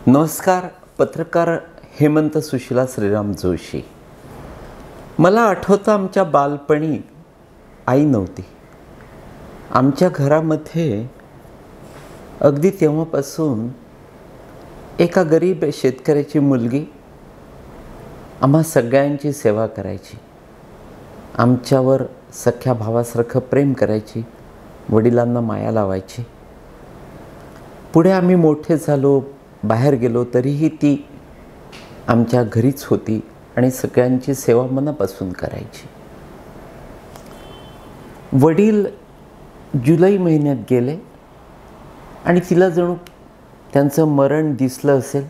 नमस्कार. पत्रकार हेमंत सुशीला श्रीराम जोशी. मला आठवतं आमच्या बालपणी आई नव्हती. आमच्या घरामध्ये अगदी तेव्हापासून एका गरीब शेतकऱ्याची मुलगी आम्हा सगळ्यांची सेवा करायची, आमच्यावर सख्या भावासारखं प्रेम करायची, वडिलांना माया लावायची. पुढे आम्ही मोठे झालो, बाहेर गेलो, तरीही ती आमच्या घरीच होती आणि सगळ्यांची सेवा मनापासून करायची. वडील जुलै महिन्यात गेले आणि तिला जणू त्यांचं मरण दिसलं असेल.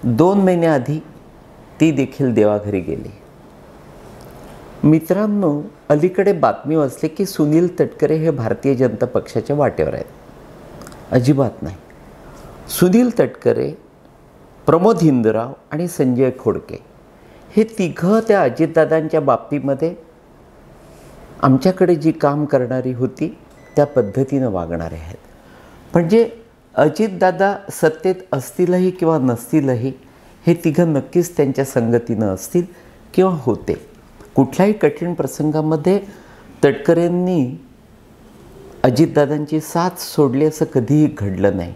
2 महिन्याआधी ती देखील देवाघरी गेली. मित्रांनो, अलीकडे बातमी वाचली की सुनील तटकरे हे भारतीय जनता पक्षाच्या वाटेवर आहेत. अजिबात नाही. सुनील तटकरे, प्रमोद हिंदूराव आणि संजय खोडके हे तिघं त्या अजितदादांच्या बाबतीमध्ये आमच्याकडे जी काम करणारी होती त्या पद्धतीनं वागणारे आहेत. म्हणजे अजितदादा सत्तेत असतीलही किंवा नसतीलही, हे तिघं नक्कीच त्यांच्या संगतीनं असतील किंवा होते. कुठल्याही कठीण प्रसंगामध्ये तटकरेंनी अजितदादांची साथ सोडली असं कधीही घडलं नाही.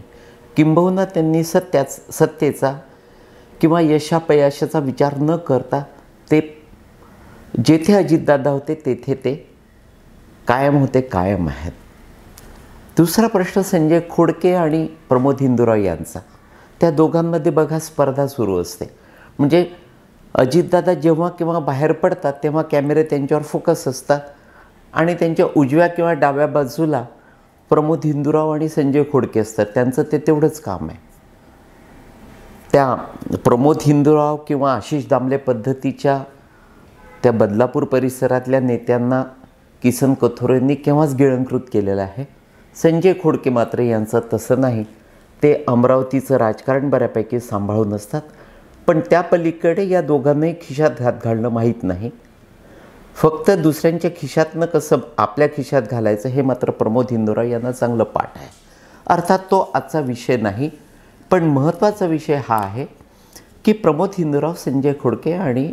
किंबहुना त्यांनी सत्तेचा किंवा यशापयशाचा विचार न करता ते जेथे अजितदादा होते तेथे ते कायम होते, कायम आहेत. दुसरा प्रश्न संजय खोडके आणि प्रमोद हिंदूराव यांचा. त्या दोघांमध्ये बघा स्पर्धा सुरू असते. म्हणजे अजितदादा जेव्हा किंवा बाहेर पडतात तेव्हा कॅमेरे त्यांच्यावर फोकस असतात आणि त्यांच्या उजव्या किंवा डाव्या बाजूला प्रमोद हिंदूराव आणि संजय खोडके असतात. त्यांचं ते तेवढंच काम आहे. त्या प्रमोद हिंदूराव किंवा आशिष दामले पद्धतीच्या त्या बदलापूर परिसरातल्या नेत्यांना किसन कथोरेंनी केव्हाच गिळंकृत केलेलं आहे. संजय खोडके मात्र यांचं तसं नाही. ते अमरावतीचं राजकारण बऱ्यापैकी सांभाळून असतात. पण त्या पलीकडे या दोघांनाही खिशात हात घालणं माहीत नाही. फक्त दुसऱ्यांच्या खिशातनं कसं आपल्या खिशात घालायचं हे मात्र प्रमोद हिंदूराव यांना चांगलं पाठ आहे. अर्थात तो आजचा विषय नाही, पण महत्त्वाचा विषय हा आहे की प्रमोद हिंदूराव, संजय खोडके आणि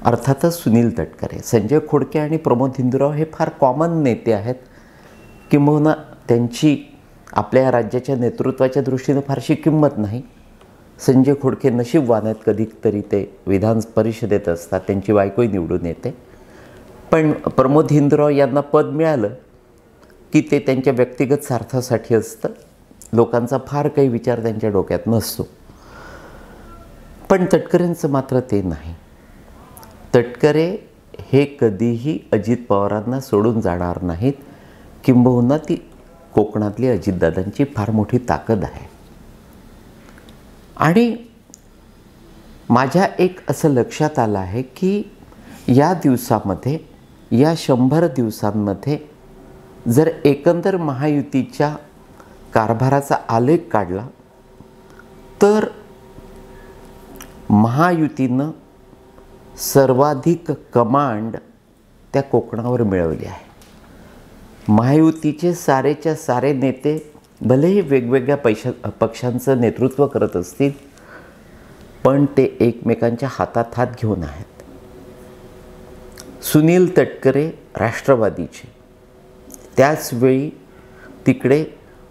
अर्थातच सुनील तटकरे. संजय खोडके आणि प्रमोद हिंदूराव हे फार कॉमन नेते आहेत, किंबहुना त्यांची आपल्या राज्याच्या नेतृत्वाच्या दृष्टीनं फारशी किंमत नाही. संजय खोडके नशीबवान आहेत, कधीतरी ते विधान परिषदेत असतात, त्यांची बायकोही निवडून येते. पण प्रमोद हिंदूराव यांना पद मिळालं की ते त्यांच्या व्यक्तिगत स्वार्थासाठी असतं. लोकांचा फार काही विचार त्यांच्या डोक्यात नसतो. पण तटकरेंचं मात्र ते नाही. तटकरे हे कधीही अजित पवारांना सोडून जाणार नाहीत. किंबहुना ती कोकणातली अजितदादांची फार मोठी ताकद आहे. आणि माझ्या एक असं लक्षात आलं आहे की या दिवसामध्ये, या 100 दिवसांमध्ये जर एकंदर महायुतीच्या कारभाराचा आलेख काढला तर महायुतीनं सर्वाधिक कमांड त्या कोकणावर मिळवली आहे. महायुतीचे सारेच्या सारे नेते भलेही वेगवेगळ्या पक्षांचं नेतृत्व करत असतील, पण ते एकमेकांच्या हातात हात घेऊन आहेत. सुनील तटकरे राष्ट्रवादीचे, त्याचवेळी तिकडे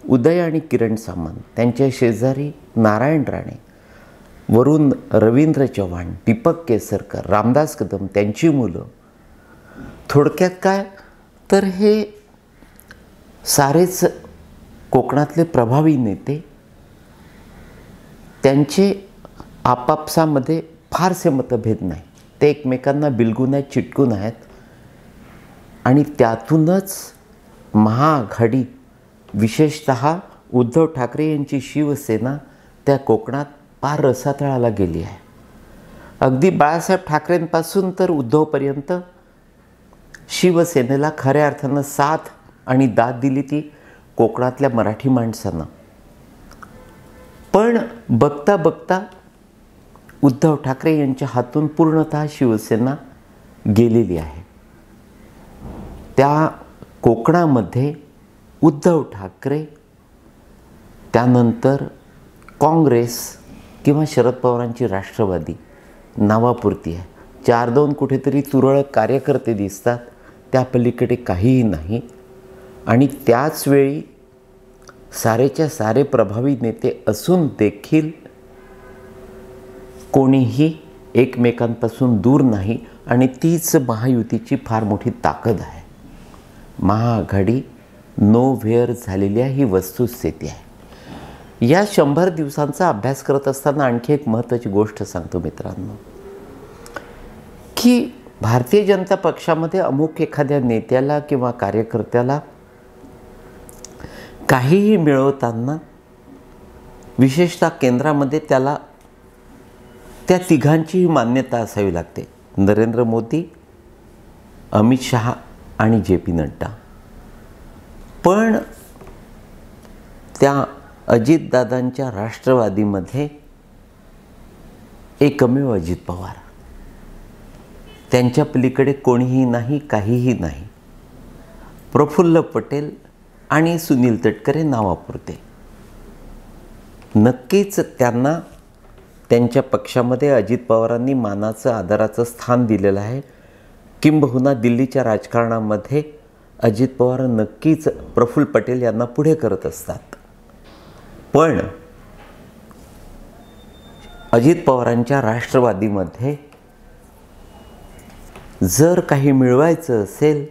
उदय आणि किरण सामंत, त्यांच्या शेजारी नारायण राणे, वरून रवींद्र चव्हाण, दीपक केसरकर, रामदास कदम, त्यांची मुलं. थोडक्यात काय तर हे सारेच कोकणातले प्रभावी नेते, त्यांचे आपापसामध्ये फारसे मतभेद नाही. ते एकमेकांना बिलगून आहेत, चिटकून आहेत. आणि त्यातूनच महाआघाडी, विशेषतः उद्धव ठाकरे यांची शिवसेना त्या कोकणात फार रसातळाला गेली आहे. अगदी बाळासाहेब ठाकरेंपासून तर उद्धवपर्यंत शिवसेनेला खऱ्या अर्थानं साथ आणि दाद दिली ती कोकणातल्या मराठी माणसानं. पण बघता बघता उद्धव ठाकरे यांच्या हातून पूर्णतः शिवसेना गेलेली आहे. त्या कोकणामध्ये उद्धव ठाकरे, त्यानंतर काँग्रेस किंवा शरद पवारांची राष्ट्रवादी नावापुरती आहे. 4-2 कुठेतरी तुरळक कार्यकर्ते दिसतात, त्या पलीकडे काहीही नाही. आणि त्याचवेळी सारेच्या सारे प्रभावी नेते असून देखील कोणीही एकमेकांपासून दूर नाही. आणि तीच महायुतीची फार मोठी ताकद आहे. महाआघाडी नोव्हेअर झालेली आहे, ही वस्तुस्थिती आहे. या 100 दिवसांचा अभ्यास करत असताना आणखी एक महत्त्वाची गोष्ट सांगतो मित्रांनो, की भारतीय जनता पक्षामध्ये अमुक एखाद्या नेत्याला किंवा कार्यकर्त्याला काहीही मिळवताना विशेषतः केंद्रामध्ये त्याला त्या तिघांचीही मान्यता असावी लागते. नरेंद्र मोदी, अमित शहा आणि JP नड्डा. पण त्या अजितदादांच्या राष्ट्रवादीमध्ये एकमेव अजित पवार, त्यांच्या पलीकडे कोणीही नाही, काहीही नाही. प्रफुल्ल पटेल आणि सुनील तटकरे नावापुरते. नक्कीच त्यांना त्यांच्या पक्षामध्ये अजित पवारांनी मानाचं आदराचं स्थान दिलेलं आहे. किंबहुना दिल्लीच्या राजकारणामध्ये अजित पवार नक्कीच प्रफुल्ल पटेल यांना पुढे करत असतात. पण अजित पवारांच्या राष्ट्रवादीमध्ये जर काही मिळवायचं असेल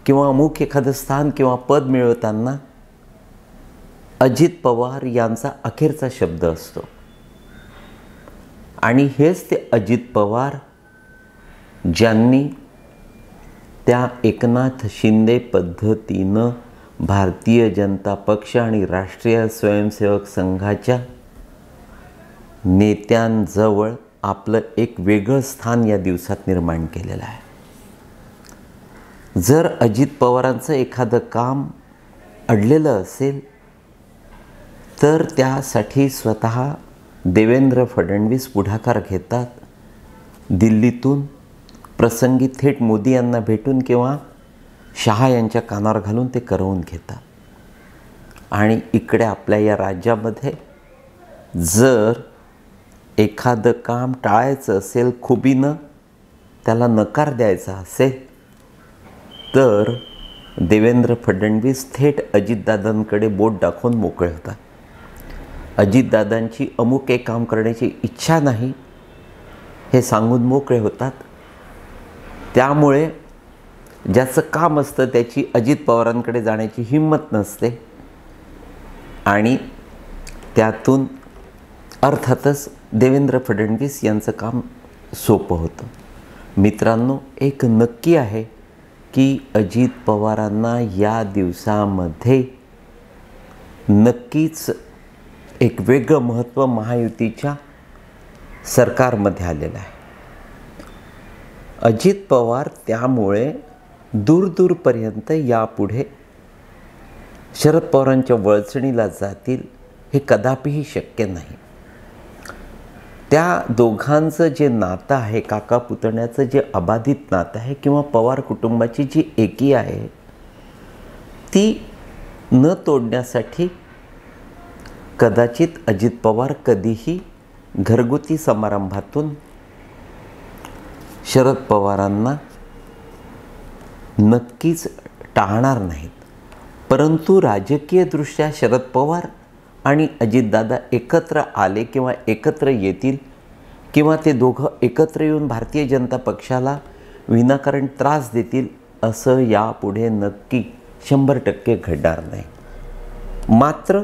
किंवा अमुक एखादं स्थान किंवा पद मिळवताना अजित पवार यांचा अखेरचा शब्द असतो. आणि हेच ते अजित पवार ज्यांनी त्या एकनाथ शिंदे पद्धतीनं भारतीय जनता पक्ष आणि राष्ट्रीय स्वयंसेवक संघाच्या नेत्यांजवळ आपलं एक वेगळं स्थान या दिवसात निर्माण केलेलं आहे. जर अजित पवारांचं एखादं काम अडलेलं असेल तर त्यासाठी स्वतः देवेंद्र फडणवीस पुढाकार घेतात. दिल्लीतून प्रसंगी थेट मोदी यांना भेटून किंवा शहा यांच्या कानावर घालून ते करवून घेतात. आणि इकडे आपल्या या राज्यामध्ये जर एखादं काम टाळायचं असेल, खुबीनं त्याला नकार द्यायचा असेल, तर देवेंद्र फडणवीस थेट अजितदादांकडे बोट दाखवून मोकळे होतात. अजितदादांची अमुक एक काम करण्याची इच्छा नाही हे सांगून मोकळे होतात. त्यामुळे ज्याचं काम असतं त्याची अजित पवारांकडे जाण्याची हिंमत नसते आणि त्यातून अर्थातच देवेंद्र फडणवीस यांचं काम सोपं होतं. मित्रांनो, एक नक्की आहे की अजित पवारांना या दिवसामध्ये नक्कीच एक वेगळं महत्त्व महायुतीच्या सरकारमध्ये आलेलं आहे. अजित पवार त्यामुळे दूरदूरपर्यंत यापुढे शरद पवारांच्या वळचणीला जातील हे कदापिही शक्य नाही. त्या दोघांचं जे नातं आहे, काका पुतण्याचं जे अबाधित नातं आहे किंवा पवार कुटुंबाची जी एकी आहे, ती न तोडण्यासाठी कदाचित अजित पवार कधीही घरगुती समारंभातून शरद पवारांना नक्कीच टाळणार नाहीत. परंतु राजकीयदृष्ट्या शरद पवार आणि अजितदादा एकत्र आले किंवा एकत्र येतील किंवा ते दोघं एकत्र येऊन भारतीय जनता पक्षाला विनाकारण त्रास देतील असं यापुढे नक्की 100% घडणार नाही. मात्र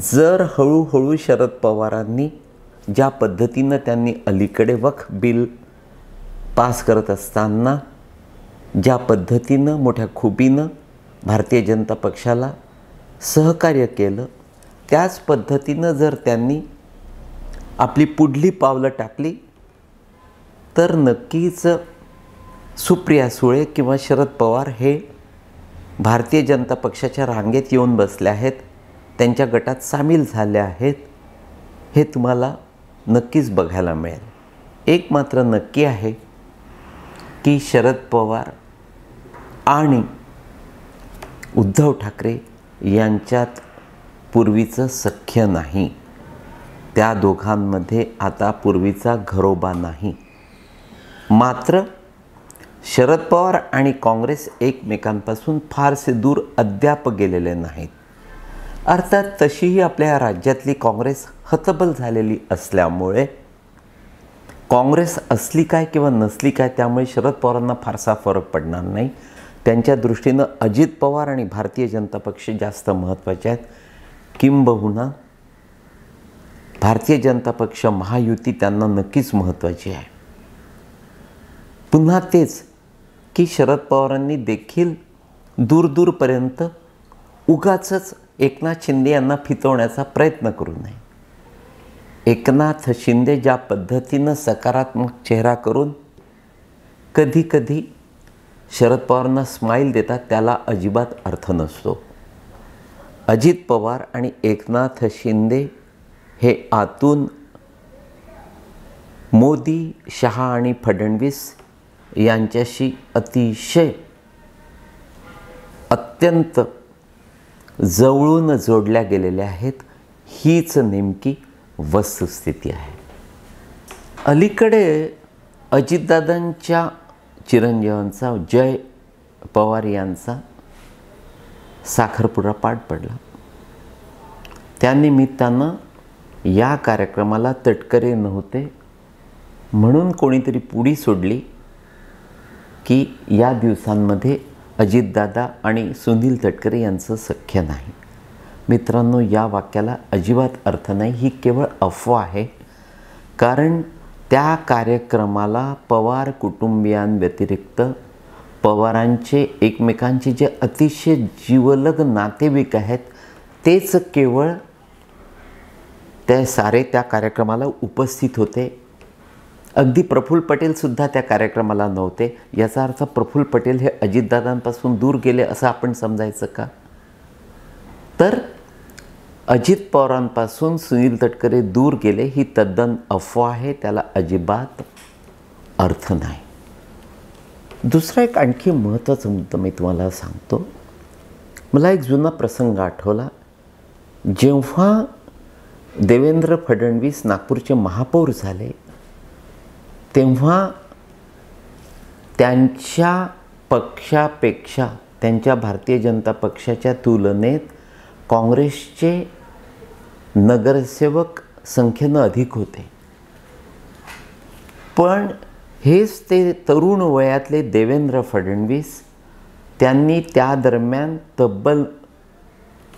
जर हळूहळू शरद पवारांनी ज्या पद्धतीनं त्यांनी अलीकडे वक्फ बिल पास करत असताना ज्या पद्धतीनं मोठ्या खुबीनं भारतीय जनता पक्षाला सहकार्य केलं, त्याच पद्धतीनं जर त्यांनी आपली पुढली पावलं टाकली तर नक्कीच सुप्रिया सुळे किंवा शरद पवार हे भारतीय जनता पक्षाच्या रांगेत येऊन बसले आहेत, त्यांच्या गटात सामील झाले आहेत, हे तुम्हाला नक्कीच बघायला मिळेल. एक मात्र नक्की आहे की शरद पवार आणि उद्धव ठाकरे यांच्यात पूर्वीचं सख्य नाही. त्या दोघांमध्ये आता पूर्वीचा घरोबा नाही. मात्र शरद पवार आणि काँग्रेस एकमेकांपासून फारसे दूर अद्याप गेलेले नाहीत. अर्थात तशीही आपल्या राज्यातली काँग्रेस हतबल झालेली असल्यामुळे काँग्रेस असली काय किंवा नसली काय त्यामुळे शरद पवारांना फारसा फरक पडणार नाही. त्यांच्या दृष्टीनं अजित पवार आणि भारतीय जनता पक्ष जास्त महत्त्वाचे आहेत. किंबहुना भारतीय जनता पक्ष महायुती त्यांना नक्कीच महत्त्वाची आहे. पुन्हा तेच की शरद पवारांनी देखील दूरपर्यंत उगाचच एकनाथ शिंदे यांना फितवण्याचा प्रयत्न करू नये. एकनाथ शिंदे ज्या पद्धतीनं सकारात्मक चेहरा करून कधी कधी शरद पवारांना स्माईल देतात त्याला अजिबात अर्थ नसतो. अजित पवार आणि एकनाथ शिंदे हे आतून मोदी, शहा आणि फडणवीस यांच्याशी अतिशय अत्यंत जवळून जोडल्या गेलेल्या आहेत. हीच नेमकी वस्तुस्थिती आहे. अलीकडे अजितदादांच्या चिरंजीवांचा जय पवार यांचा साखरपुडा पार पडला. त्यानिमित्तानं या कार्यक्रमाला तटकरे नव्हते म्हणून कोणीतरी पुडी सोडली की या दिवसांमध्ये अजितदादा आणि सुनील तटकरे यांचं सख्य नाही. मित्रांनो, या वाक्याला अजिबात अर्थ नाही. ही केवळ अफवा आहे. कारण त्या कार्यक्रमाला पवार कुटुंबियांव्यतिरिक्त पवारांचे एकमेकांचे जे अतिशय जिवलग नातेवाईक आहेत तेच केवळ ते सारे त्या कार्यक्रमाला उपस्थित होते. अगदी प्रफुल्ल पटेलसुद्धा त्या कार्यक्रमाला नव्हते. याचा अर्थ प्रफुल्ल पटेल हे अजितदादांपासून दूर गेले असं आपण समजायचं का? तर अजित पवारांपासून सुनील तटकरे दूर गेले ही तद्दन अफवा आहे. त्याला अजिबात अर्थ नाही. दुसरा एक आणखी महत्त्वाचा मुद्दा मी तुम्हाला सांगतो. मला एक जुना प्रसंग आठवला. जेव्हा देवेंद्र फडणवीस नागपूरचे महापौर झाले तेव्हा त्यांच्या पक्षापेक्षा त्यांच्या भारतीय जनता पक्षाच्या तुलनेत काँग्रेसचे नगरसेवक संख्येनं अधिक होते. पण हेच ते तरुण वयातले देवेंद्र फडणवीस त्यांनी त्या दरम्यान तब्बल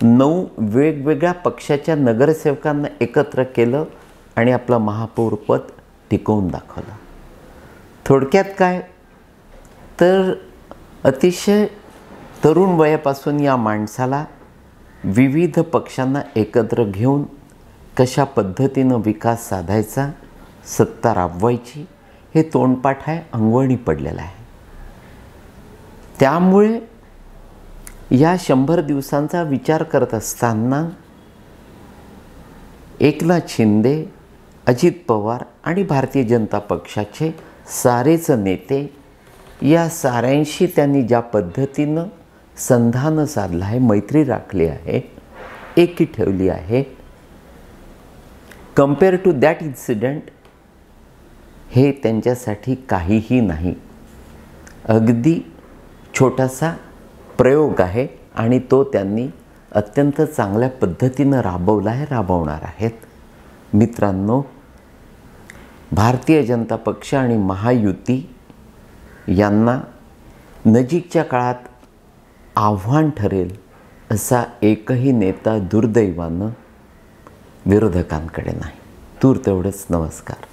9 वेगवेगळ्या पक्षाच्या नगरसेवकांना एकत्र केलं आणि आपलं महापौरपद टिकवून दाखवलं. थोडक्यात काय तर अतिशय तरुण वयापासून या माणसाला विविध पक्षांना एकत्र घेऊन कशा पद्धतीनं विकास साधायचा, सत्ता राबवायची हे तोंडपाठ आहे, अंगवळणी पडलेलं आहे. त्यामुळे या 100 दिवसांचा विचार करत असताना एकनाथ शिंदे, अजित पवार आणि भारतीय जनता पक्षाचे सारेच नेते या साऱ्यांशी त्यांनी ज्या पद्धतीनं संधान साधलं आहे, मैत्री राखली आहे, एकी ठेवली आहे, कंपेअर टू दॅट इन्सिडेंट हे त्यांच्यासाठी काहीही नाही. अगदी छोटासा प्रयोग आहे आणि तो त्यांनी अत्यंत चांगल्या पद्धतीनं राबवला आहे, राबवणार आहेत. मित्रांनो, भारतीय जनता पक्ष आणि महायुती यांना नजीकच्या काळात आव्हान ठरेल असा एकही नेता दुर्दैवानं विरोधकांकडे नाही. तूर्त एवढंच. नमस्कार.